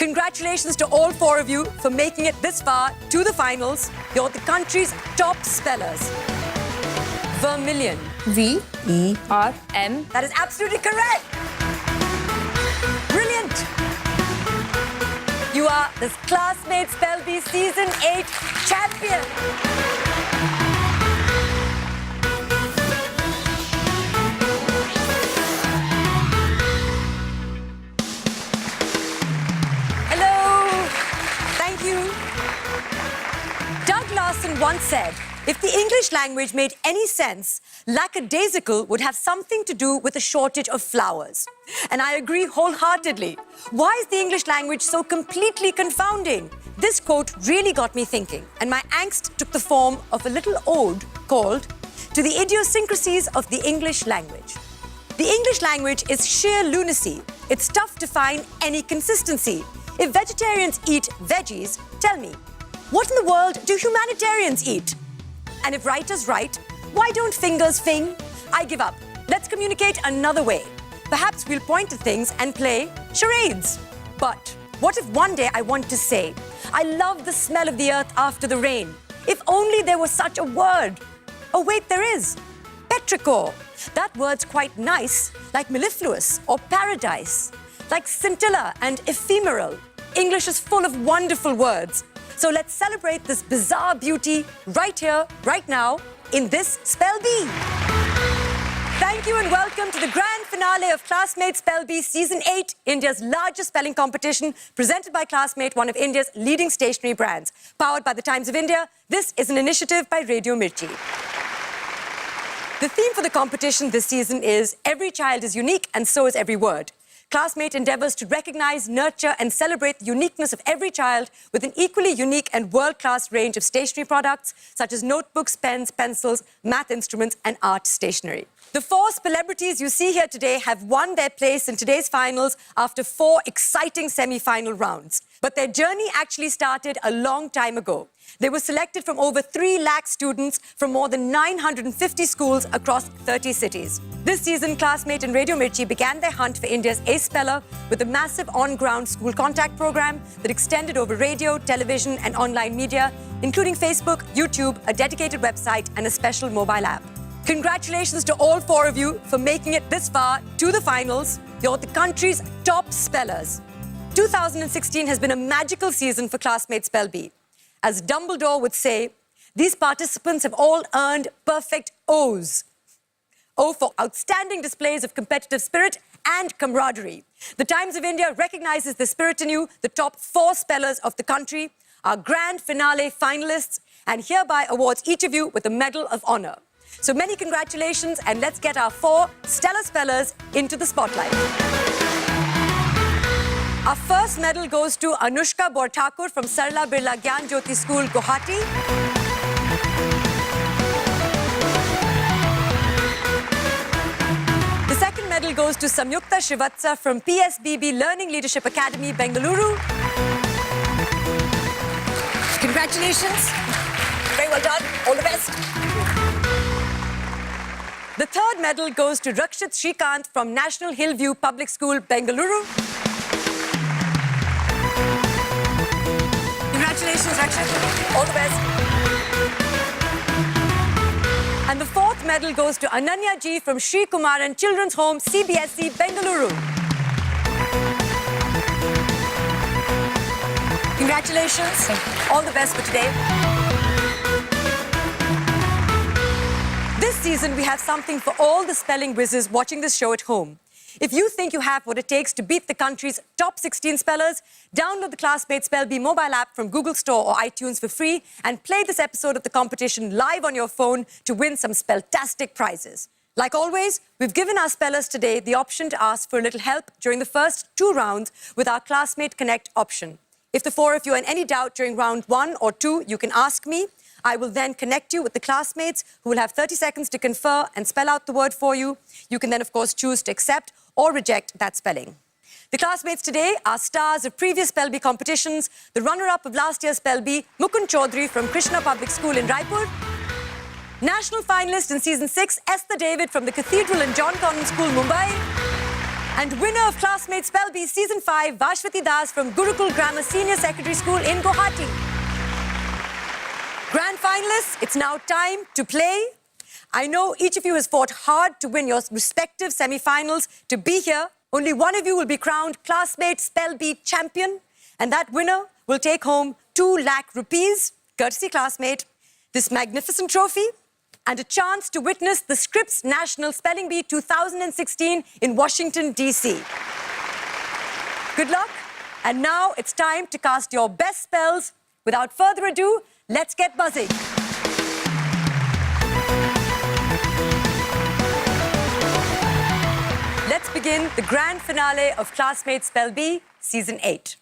Congratulations to all four of you for making it this far to the finals. You're the country's top spellers. Vermilion. V-E-R-M. That is absolutely correct. Brilliant. You are the Classmates Spellbee Season 8 champion. Once said, if the English language made any sense, lackadaisical would have something to do with a shortage of flowers. And I agree wholeheartedly. Why is the English language so completely confounding? This quote really got me thinking, and my angst took the form of a little ode called To the Idiosyncrasies of the English Language. The English language is sheer lunacy. It's tough to find any consistency. If vegetarians eat veggies, tell me, what in the world do humanitarians eat? And if writers write, why don't fingers fing? I give up. Let's communicate another way. Perhaps we'll point to things and play charades. But what if one day I want to say, I love the smell of the earth after the rain. If only there was such a word. Oh wait, there is. Petrichor. That word's quite nice, like mellifluous or paradise. Like scintilla and ephemeral. English is full of wonderful words. So let's celebrate this bizarre beauty right here, right now, in this Spellbee. Thank you and welcome to the grand finale of Classmates Spellbee Season 8, India's largest spelling competition, presented by Classmate, one of India's leading stationery brands. Powered by the Times of India, this is an initiative by Radio Mirchi. The theme for the competition this season is Every Child is Unique and So is Every Word. Classmate endeavours to recognise, nurture and celebrate the uniqueness of every child with an equally unique and world-class range of stationery products such as notebooks, pens, pencils, math instruments and art stationery. The four celebrities you see here today have won their place in today's finals after 4 exciting semi-final rounds. But their journey actually started a long time ago. They were selected from over 3 lakh students from more than 950 schools across 30 cities. This season, Classmate and Radio Mirchi began their hunt for India's ace speller with a massive on-ground school contact program that extended over radio, television and online media, including Facebook, YouTube, a dedicated website and a special mobile app. Congratulations to all 4 of you for making it this far to the finals. You're the country's top spellers. 2016 has been a magical season for Classmates Spellbee. As Dumbledore would say, these participants have all earned perfect O's. O for outstanding displays of competitive spirit and camaraderie. The Times of India recognizes the spirit in you, the top 4 spellers of the country, our grand finale finalists, and hereby awards each of you with a Medal of Honor. So many congratulations, and let's get our 4 stellar spellers into the spotlight. Our first medal goes to Anushka Borthakur from Sarla Birla Gyan Jyoti School, Guwahati. The second medal goes to Samyukta Srivatsa from PSBB Learning Leadership Academy, Bengaluru. Congratulations. Very well done. All the best. The third medal goes to Rakshit Shrikant from National Hillview Public School, Bengaluru. Congratulations, Rakshit. All the best. And the fourth medal goes to Ananya Ji from Sri Kumaran Children's Home, CBSE, Bengaluru. Congratulations. All the best for today. This season, we have something for all the spelling whizzes watching this show at home. If you think you have what it takes to beat the country's top 16 spellers, download the Classmates Spellbee mobile app from Google Store or iTunes for free and play this episode of the competition live on your phone to win some spelltastic prizes. Like always, we've given our spellers today the option to ask for a little help during the first 2 rounds with our Classmate Connect option. If the 4 of you are in any doubt during round 1 or 2, you can ask me. I will then connect you with the classmates who will have 30 seconds to confer and spell out the word for you. You can then, of course, choose to accept or reject that spelling. The classmates today are stars of previous Spellbee competitions, the runner-up of last year's Spellbee, Mukund Chaudhary from Krishna Public School in Raipur, national finalist in Season 6, Esther David from the Cathedral and John Convent School, Mumbai, And winner of Classmates Spellbee Season 5, Vashwati Das from Gurukul Grammar Senior Secondary School in Guwahati. Grand finalists, it's now time to play. I know each of you has fought hard to win your respective semi-finals to be here. Only one of you will be crowned Classmates Spellbee champion, and that winner will take home 2 lakh rupees, courtesy Classmate, this magnificent trophy, and a chance to witness the Scripps National Spelling Bee 2016 in Washington, D.C. Good luck. And now it's time to cast your best spells. Without further ado, let's get buzzing. Let's begin the grand finale of Classmates Spellbee Season 8.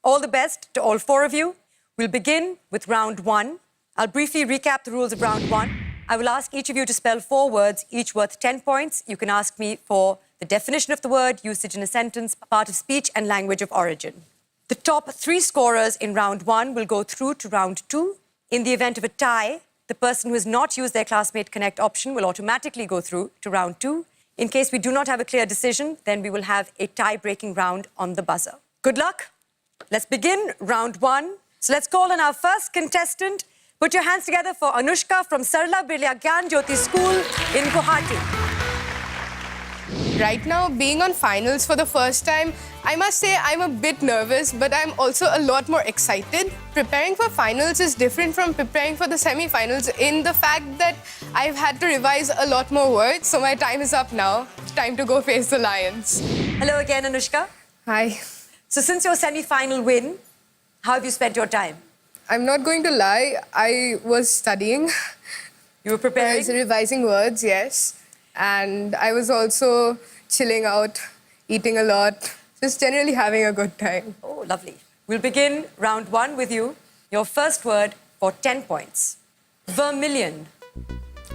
All the best to all 4 of you. We'll begin with round 1. I'll briefly recap the rules of round 1. I will ask each of you to spell 4 words, each worth 10 points. You can ask me for the definition of the word, usage in a sentence, part of speech, and language of origin. The top 3 scorers in round 1 will go through to round 2. In the event of a tie, the person who has not used their Classmate Connect option will automatically go through to round 2. In case we do not have a clear decision, then we will have a tie-breaking round on the buzzer. Good luck. Let's begin round 1. So let's call on our first contestant. Put your hands together for Anushka from Sarla Birla Gyan Jyoti School in Guwahati. Right now, being on finals for the first time, I must say I'm a bit nervous, but I'm also a lot more excited. Preparing for finals is different from preparing for the semi-finals in the fact that I've had to revise a lot more words, so my time is up now. Time to go face the lions. Hello again, Anushka. Hi. So since your semi-final win, how have you spent your time? I'm not going to lie, I was studying. You were preparing? I was revising words, yes. And I was also chilling out, eating a lot, just generally having a good time. Oh, lovely. We'll begin round 1 with you. Your first word for 10 points. Vermilion.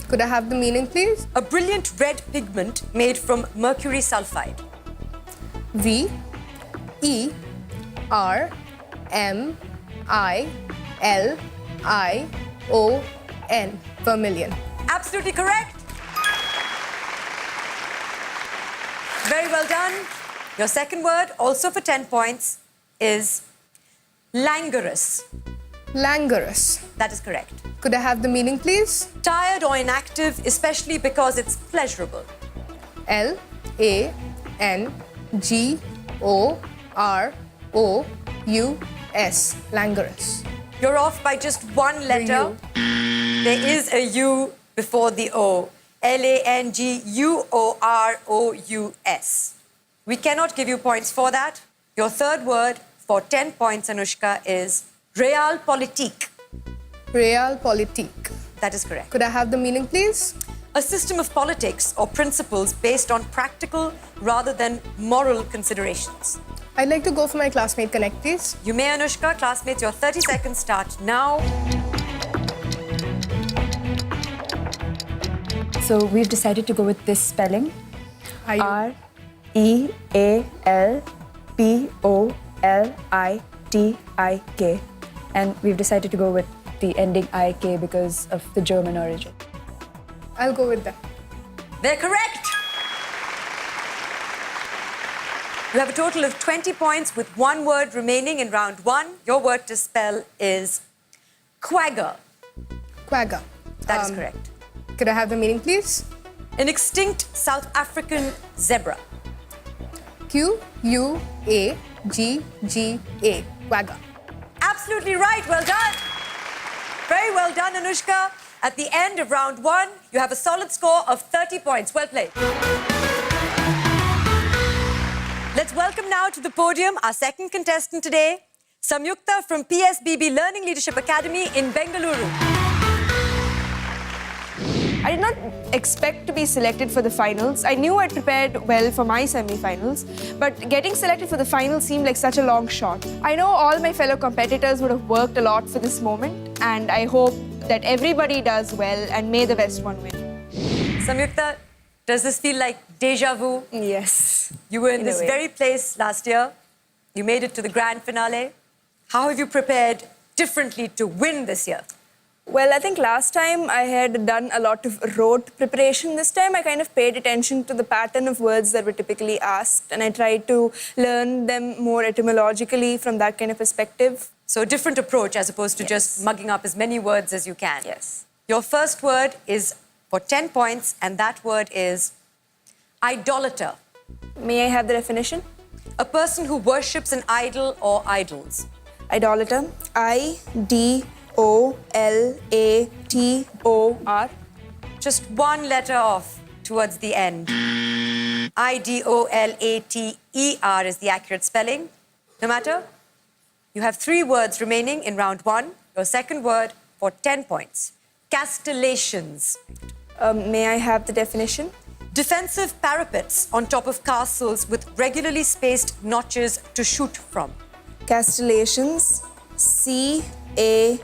Could I have the meaning, please? A brilliant red pigment made from mercury sulfide. V-E-R-M-I-L-I-O-N. Vermilion. Absolutely correct. Very well done. Your second word, also for 10 points, is languorous. Languorous. That is correct. Could I have the meaning, please? Tired or inactive, especially because it's pleasurable. L-A-N-G-O-R-O-U-S. Languorous. You're off by just 1 letter. There is a U before the O. L-A-N-G-U-O-R-O-U-S. We cannot give you points for that. Your third word for 10 points, Anushka, is realpolitik. Realpolitik. That is correct. Could I have the meaning, please? A system of politics or principles based on practical rather than moral considerations. I'd like to go for my Classmate Connect, please. You may, Anushka. Classmates, your 30 seconds start now. So we've decided to go with this spelling. R-E-A-L-P-O-L-I-T-I-K. And we've decided to go with the ending I-K because of the German origin. I'll go with that. They're correct. You have a total of 20 points with 1 word remaining in round 1. Your word to spell is quagga. Quagga. That is correct. Could I have the meaning, please? An extinct South African zebra. Q-U-A-G-G-A. Quagga. Absolutely right. Well done. Very well done, Anushka. At the end of round 1, you have a solid score of 30 points. Well played. Let's welcome now to the podium our second contestant today, Samyukta from PSBB Learning Leadership Academy in Bengaluru. I did not expect to be selected for the finals. I knew I'd prepared well for my semi-finals, but getting selected for the finals seemed like such a long shot. I know all my fellow competitors would have worked a lot for this moment, and I hope that everybody does well and may the best one win. Samyukta, does this feel like déjà vu? Yes. You were in this way. very place last year. You made it to the grand finale. How have you prepared differently to win this year? Well, I think last time I had done a lot of rote preparation. This time I kind of paid attention to the pattern of words that were typically asked, and I tried to learn them more etymologically from that kind of perspective. So a different approach as opposed to Yes. just mugging up as many words as you can. Yes. Your first word is for 10 points, and that word is idolater. May I have the definition? A person who worships an idol or idols. Idolater. I-D-O-L-A-T-O-R. Just one letter off towards the end. I-D-O-L-A-T-E-R is the accurate spelling. No matter. You have 3 words remaining in round 1. Your second word for 10 points. Castellations. May I have the definition? Defensive parapets on top of castles with regularly spaced notches to shoot from. Castellations. C-A-S-T-E-L-L-A-T-I-O.